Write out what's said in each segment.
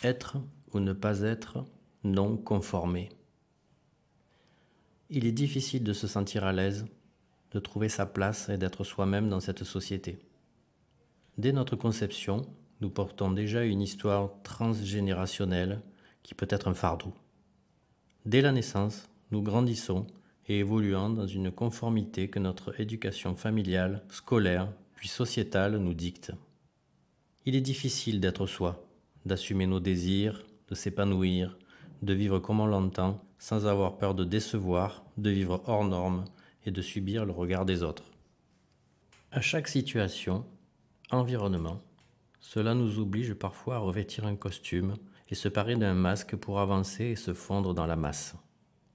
Être ou ne pas être non conformé. Il est difficile de se sentir à l'aise, de trouver sa place et d'être soi-même dans cette société. Dès notre conception, nous portons déjà une histoire transgénérationnelle qui peut être un fardeau. Dès la naissance, nous grandissons et évoluons dans une conformité que notre éducation familiale, scolaire, puis sociétale nous dicte. Il est difficile d'être soi, d'assumer nos désirs, de s'épanouir, de vivre comme on l'entend, sans avoir peur de décevoir, de vivre hors normes et de subir le regard des autres. À chaque situation, environnement, cela nous oblige parfois à revêtir un costume et se parer d'un masque pour avancer et se fondre dans la masse.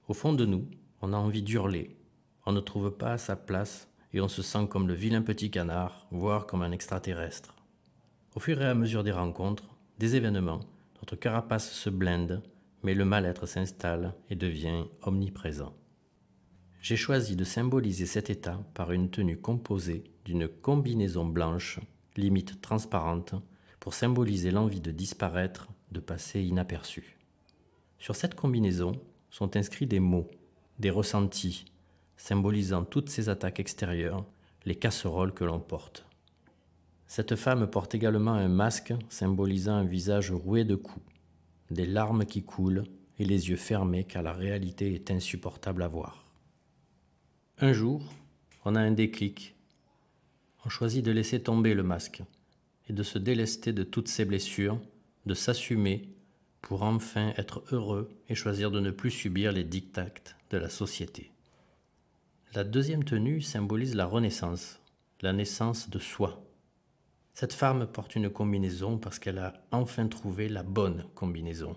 Au fond de nous, on a envie d'hurler, on ne trouve pas sa place et on se sent comme le vilain petit canard, voire comme un extraterrestre. Au fur et à mesure des rencontres, des événements, notre carapace se blinde, mais le mal-être s'installe et devient omniprésent. J'ai choisi de symboliser cet état par une tenue composée d'une combinaison blanche, limite transparente, pour symboliser l'envie de disparaître, de passer inaperçu. Sur cette combinaison sont inscrits des mots, des ressentis, symbolisant toutes ces attaques extérieures, les casseroles que l'on porte. Cette femme porte également un masque symbolisant un visage roué de coups, des larmes qui coulent et les yeux fermés car la réalité est insupportable à voir. Un jour, on a un déclic. On choisit de laisser tomber le masque et de se délester de toutes ses blessures, de s'assumer pour enfin être heureux et choisir de ne plus subir les diktats de la société. La deuxième tenue symbolise la renaissance, la naissance de soi. Cette femme porte une combinaison parce qu'elle a enfin trouvé la bonne combinaison,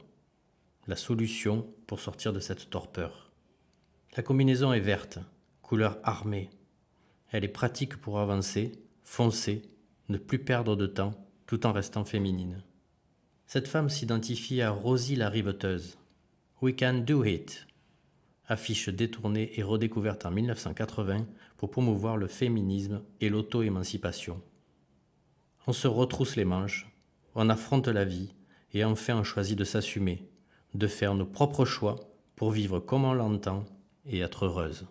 la solution pour sortir de cette torpeur. La combinaison est verte, couleur armée. Elle est pratique pour avancer, foncer, ne plus perdre de temps, tout en restant féminine. Cette femme s'identifie à Rosie la riveteuse. We can do it. Affiche détournée et redécouverte en 1980 pour promouvoir le féminisme et l'auto-émancipation. On se retrousse les manches, on affronte la vie et enfin on choisit de s'assumer, de faire nos propres choix pour vivre comme on l'entend et être heureuse.